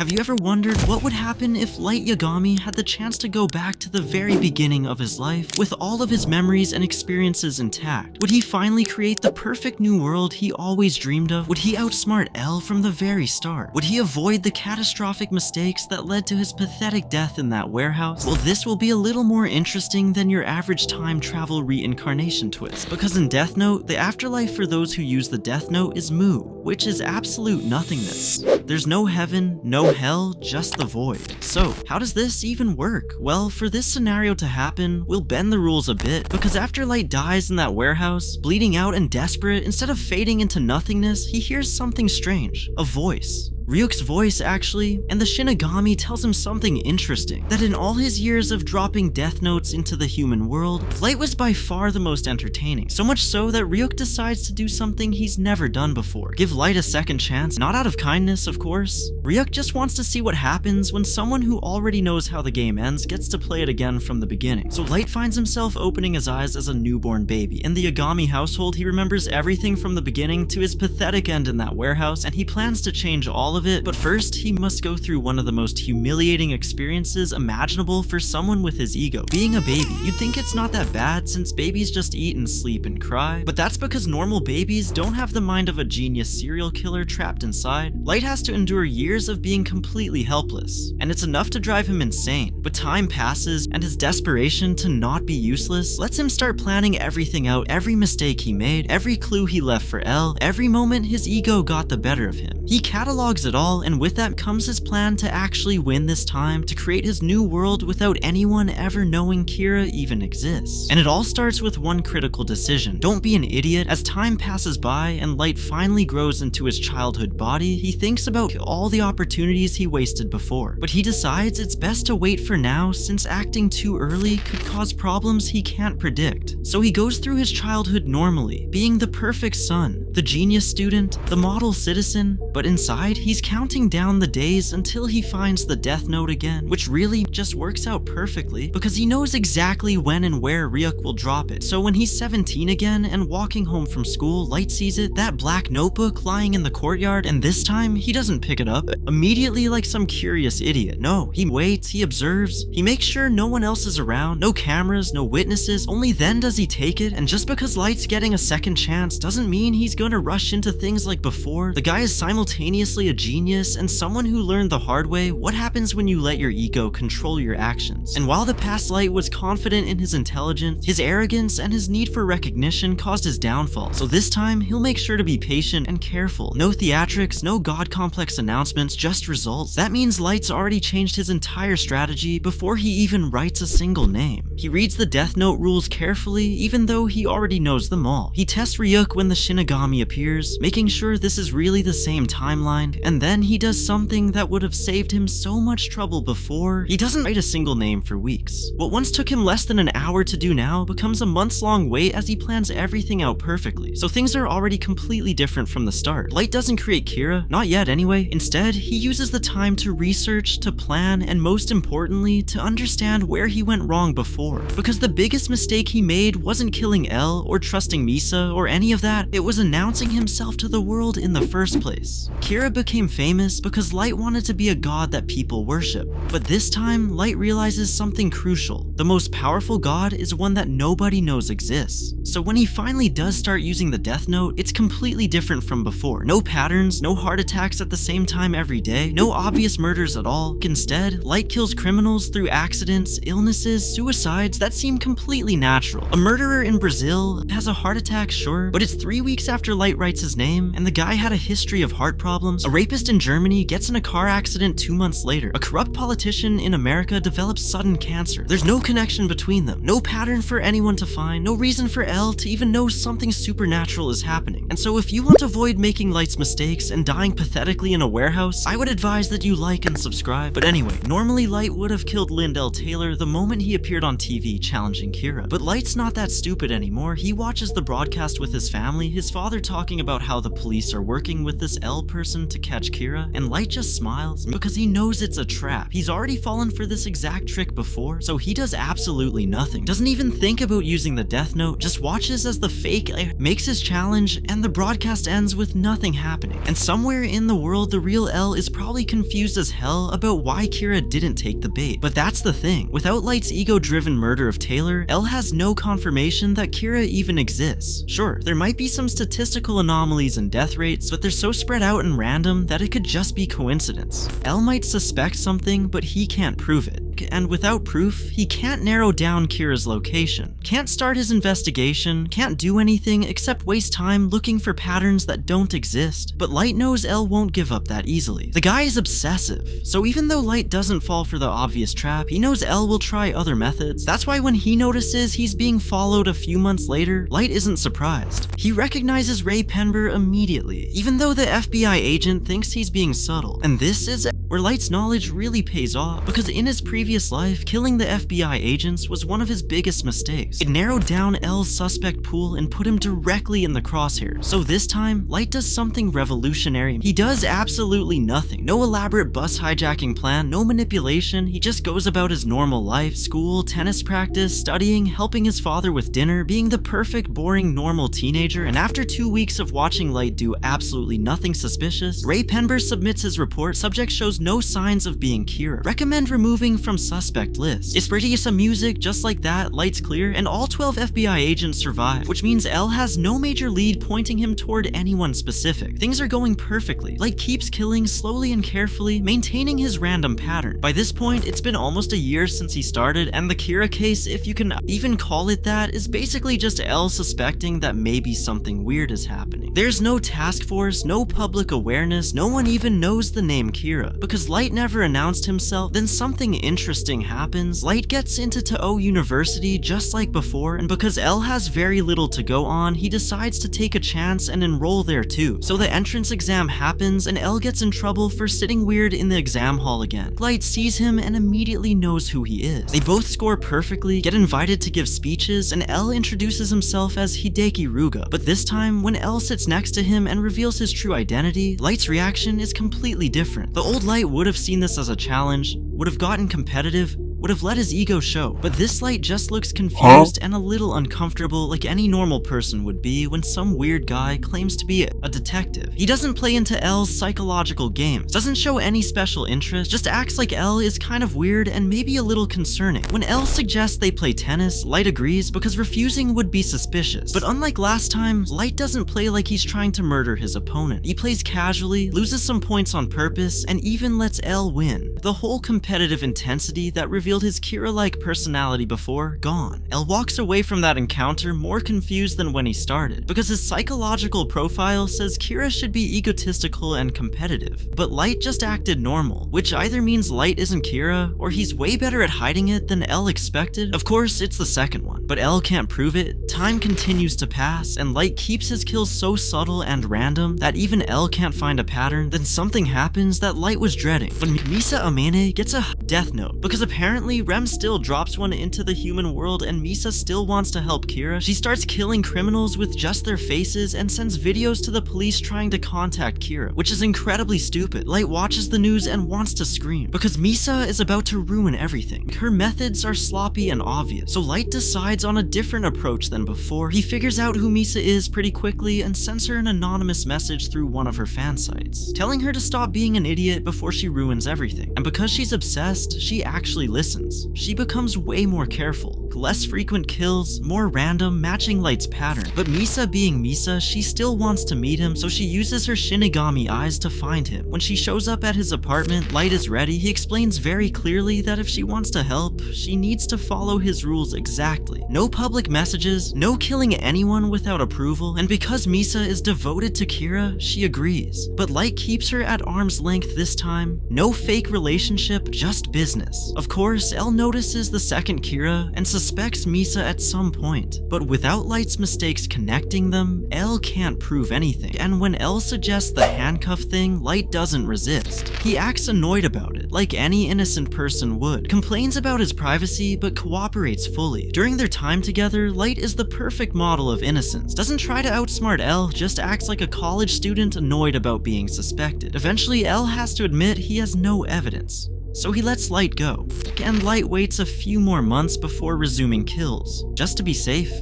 Have you ever wondered what would happen if Light Yagami had the chance to go back to the very beginning of his life with all of his memories and experiences intact? Would he finally create the perfect new world he always dreamed of? Would he outsmart L from the very start? Would he avoid the catastrophic mistakes that led to his pathetic death in that warehouse? Well, this will be a little more interesting than your average time travel reincarnation twist, because in Death Note, the afterlife for those who use the Death Note is Mu, which is absolute nothingness. There's no heaven, no hell, just the void. So, how does this even work? Well, for this scenario to happen, we'll bend the rules a bit, because after Light dies in that warehouse, bleeding out and desperate, instead of fading into nothingness, he hears something strange. A voice. Ryuk's voice, actually, and the Shinigami tells him something interesting, that in all his years of dropping death notes into the human world, Light was by far the most entertaining, so much so that Ryuk decides to do something he's never done before. Give Light a second chance, not out of kindness, of course. Ryuk just wants to see what happens when someone who already knows how the game ends gets to play it again from the beginning. So Light finds himself opening his eyes as a newborn baby. In the Yagami household, he remembers everything from the beginning to his pathetic end in that warehouse, and he plans to change all of it, but first he must go through one of the most humiliating experiences imaginable for someone with his ego. Being a baby. You'd think it's not that bad since babies just eat and sleep and cry, but that's because normal babies don't have the mind of a genius serial killer trapped inside. Light has to endure years of being completely helpless, and it's enough to drive him insane. But time passes, and his desperation to not be useless lets him start planning everything out, every mistake he made, every clue he left for L, every moment his ego got the better of him. He catalogs it all, and with that comes his plan to actually win this time, to create his new world without anyone ever knowing Kira even exists. And it all starts with one critical decision. Don't be an idiot. As time passes by and Light finally grows into his childhood body, he thinks about all the opportunities he wasted before. But he decides it's best to wait for now, since acting too early could cause problems he can't predict. So he goes through his childhood normally, being the perfect son, the genius student, the model citizen, but inside he's counting down the days until he finds the Death Note again, which really just works out perfectly because he knows exactly when and where Ryuk will drop it. So when he's 17 again and walking home from school, Light sees it, that black notebook lying in the courtyard, and this time he doesn't pick it up immediately like some curious idiot. No, he waits, he observes, he makes sure no one else is around, no cameras, no witnesses, only then does he take it. And just because Light's getting a second chance doesn't mean he's gonna rush into things like before. The guy is simultaneously a genius and someone who learned the hard way what happens when you let your ego control your actions. And while the past Light was confident in his intelligence, his arrogance and his need for recognition caused his downfall. So this time, he'll make sure to be patient and careful. No theatrics, no god complex announcements, just results. That means Light's already changed his entire strategy before he even writes a single name. He reads the Death Note rules carefully, even though he already knows them all. He tests Ryuk when the Shinigami appears, making sure this is really the same timeline, and then he does something that would have saved him so much trouble before. He doesn't write a single name for weeks. What once took him less than an hour to do now becomes a months-long wait as he plans everything out perfectly. So things are already completely different from the start. Light doesn't create Kira, not yet anyway. Instead, he uses the time to research, to plan, and most importantly, to understand where he went wrong before. Because the biggest mistake he made wasn't killing L or trusting Misa or any of that, it was announcing himself to the world in the first place. Kira became famous because Light wanted to be a god that people worship. But this time, Light realizes something crucial. The most powerful god is one that nobody knows exists. So when he finally does start using the Death Note, it's completely different from before. No patterns, no heart attacks at the same time every day, no obvious murders at all. Instead, Light kills criminals through accidents, illnesses, suicides that seem completely natural. A murderer in Brazil has a heart attack, sure, but it's 3 weeks after Light writes his name, and the guy had a history of heart problems. A rapist in Germany gets in a car accident 2 months later. A corrupt politician in America develops sudden cancer. There's no connection between them, no pattern for anyone to find, no reason for L to even know something supernatural is happening. And so if you want to avoid making Light's mistakes and dying pathetically in a warehouse, I would advise that you like and subscribe. But anyway, normally Light would have killed L. Taylor the moment he appeared on TV challenging Kira. But Light's not that stupid anymore. He watches the broadcast with his family. His father talking about how the police are working with this L person to catch Kira, and Light just smiles because he knows it's a trap. He's already fallen for this exact trick before, so he does absolutely nothing. Doesn't even think about using the death note, just watches as the fake makes his challenge, and the broadcast ends with nothing happening. And somewhere in the world, the real L is probably confused as hell about why Kira didn't take the bait. But that's the thing. Without Light's ego-driven murder of Taylor, L has no confirmation that Kira even exists. Sure, there might be some statistical anomalies in death rates, but they're so spread out and random that it could just be coincidence. L might suspect something, but he can't prove it. And without proof, he can't narrow down Kira's location, can't start his investigation, can't do anything except waste time looking for patterns that don't exist. But Light knows L won't give up that easily. The guy is obsessive, so even though Light doesn't fall for the obvious trap, he knows L will try other methods. That's why when he notices he's being followed a few months later, Light isn't surprised. He recognizes Ray Penber immediately, even though the FBI agent thinks he's being subtle. And this is where Light's knowledge really pays off, because in his previous life, killing the FBI agents was one of his biggest mistakes. It narrowed down L's suspect pool and put him directly in the crosshairs. So this time, Light does something revolutionary. He does absolutely nothing. No elaborate bus hijacking plan, no manipulation. He just goes about his normal life, school, tennis practice, studying, helping his father with dinner, being the perfect, boring, normal teenager. And after 2 weeks of watching Light do absolutely nothing suspicious, Ray Penber submits his report. Subject shows no signs of being Kira. Recommend removing from suspect list. It's pretty some music, just like that, Light's clear, and all 12 FBI agents survive, which means L has no major lead pointing him toward anyone specific. Things are going perfectly. Light keeps killing slowly and carefully, maintaining his random pattern. By this point, it's been almost a year since he started, and the Kira case, if you can even call it that, is basically just L suspecting that maybe something weird is happening. There's no task force, no public awareness, no one even knows the name Kira. Because Light never announced himself, then something interesting happens. Light gets into To University just like before, and because L has very little to go on, he decides to take a chance and enroll there too. So the entrance exam happens, and L gets in trouble for sitting weird in the exam hall again. Light sees him and immediately knows who he is. They both score perfectly, get invited to give speeches, and L introduces himself as Hideki Ruga. But this time, when L sits next to him and reveals his true identity, Light's reaction is completely different. The old Light would have seen this as a challenge, would have gotten competitive, would have let his ego show, but this Light just looks confused and a little uncomfortable, like any normal person would be when some weird guy claims to be a detective. He doesn't play into L's psychological games, doesn't show any special interest, just acts like L is kind of weird and maybe a little concerning. When L suggests they play tennis, Light agrees because refusing would be suspicious. But unlike last time, Light doesn't play like he's trying to murder his opponent. He plays casually, loses some points on purpose, and even lets L win. The whole competitive intensity that revealed his Kira-like personality before, gone. L walks away from that encounter more confused than when he started, because his psychological profile says Kira should be egotistical and competitive, but Light just acted normal, which either means Light isn't Kira, or he's way better at hiding it than L expected. Of course, it's the second one, but L can't prove it. Time continues to pass, and Light keeps his kills so subtle and random that even L can't find a pattern. Then something happens that Light was dreading. When Misa Amene gets a death note, because apparently Rem still drops one into the human world and Misa still wants to help Kira. She starts killing criminals with just their faces and sends videos to the police trying to contact Kira, which is incredibly stupid. Light watches the news and wants to scream, because Misa is about to ruin everything. Her methods are sloppy and obvious, so Light decides on a different approach than before. He figures out who Misa is pretty quickly and sends her an anonymous message through one of her fan sites, telling her to stop being an idiot before she ruins everything. And because she's obsessed, she actually listens. She becomes way more careful, less frequent kills, more random, matching Light's pattern. But Misa being Misa, she still wants to meet him, so she uses her Shinigami eyes to find him. When she shows up at his apartment, Light is ready. He explains very clearly that if she wants to help, she needs to follow his rules exactly. No public messages, no killing anyone without approval, and because Misa is devoted to Kira, she agrees. But Light keeps her at arm's length this time. No fake relationship, just business. Of course, L notices the second Kira and suspects suspects Misa at some point, but without Light's mistakes connecting them, L can't prove anything. And when L suggests the handcuff thing, Light doesn't resist. He acts annoyed about it, like any innocent person would, complains about his privacy, but cooperates fully. During their time together, Light is the perfect model of innocence, doesn't try to outsmart L, just acts like a college student annoyed about being suspected. Eventually, L has to admit he has no evidence, so he lets Light go, and Light waits a few more months before resuming kills, just to be safe.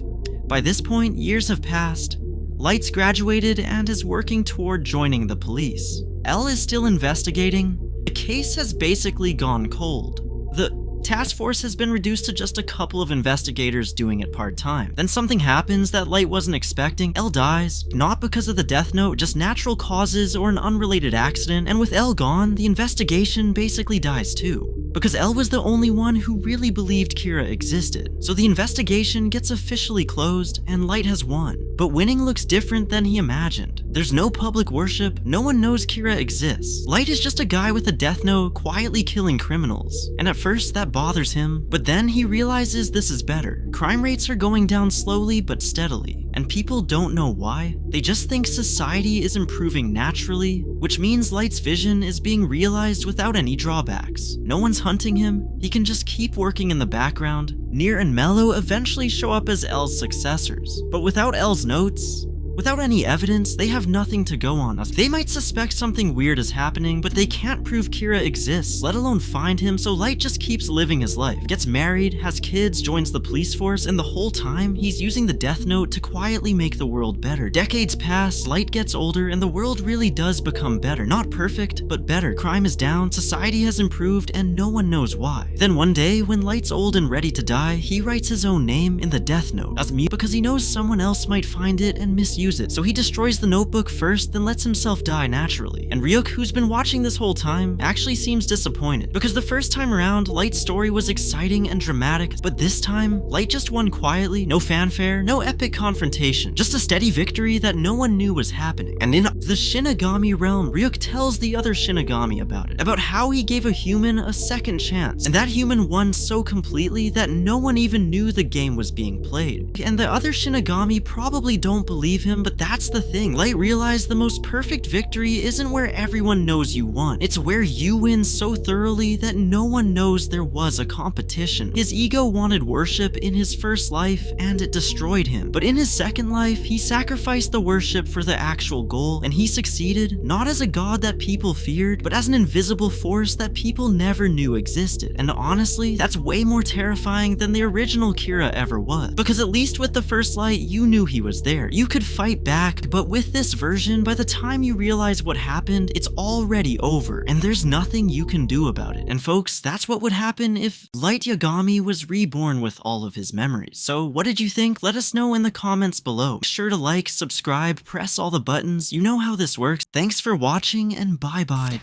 By this point, years have passed. Light's graduated and is working toward joining the police. L is still investigating. The case has basically gone cold. The task force has been reduced to just a couple of investigators doing it part-time. Then something happens that Light wasn't expecting. L dies, not because of the death note, just natural causes or an unrelated accident, and with L gone, the investigation basically dies too. Because L was the only one who really believed Kira existed. So the investigation gets officially closed, and Light has won. But winning looks different than he imagined. There's no public worship, no one knows Kira exists. Light is just a guy with a death note quietly killing criminals. And at first that bothers him, but then he realizes this is better. Crime rates are going down slowly but steadily, and people don't know why. They just think society is improving naturally, which means Light's vision is being realized without any drawbacks. No one's hunting him, he can just keep working in the background. Near and Mello eventually show up as L's successors, but without L's notes, without any evidence, they have nothing to go on. They might suspect something weird is happening, but they can't prove Kira exists, let alone find him, so Light just keeps living his life. Gets married, has kids, joins the police force, and the whole time, he's using the death note to quietly make the world better. Decades pass, Light gets older, and the world really does become better. Not perfect, but better. Crime is down, society has improved, and no one knows why. Then one day, when Light's old and ready to die, he writes his own name in the death note as mute because he knows someone else might find it and misuse it, so he destroys the notebook first, then lets himself die naturally. And Ryuk, who's been watching this whole time, actually seems disappointed, because the first time around, Light's story was exciting and dramatic, but this time, Light just won quietly, no fanfare, no epic confrontation, just a steady victory that no one knew was happening. And in the Shinigami realm, Ryuk tells the other Shinigami about it, about how he gave a human a second chance, and that human won so completely that no one even knew the game was being played. And the other Shinigami probably don't believe him, but that's the thing. Light realized the most perfect victory isn't where everyone knows you won. It's where you win so thoroughly that no one knows there was a competition. His ego wanted worship in his first life, and it destroyed him. But in his second life, he sacrificed the worship for the actual goal, and he succeeded, not as a god that people feared, but as an invisible force that people never knew existed. And honestly, that's way more terrifying than the original Kira ever was. Because at least with the first Light, you knew he was there. You could fight back, but with this version, by the time you realize what happened, it's already over, and there's nothing you can do about it. And folks, that's what would happen if Light Yagami was reborn with all of his memories. So what did you think? Let us know in the comments below. Be sure to like, subscribe, press all the buttons. You know how this works. Thanks for watching, and bye-bye.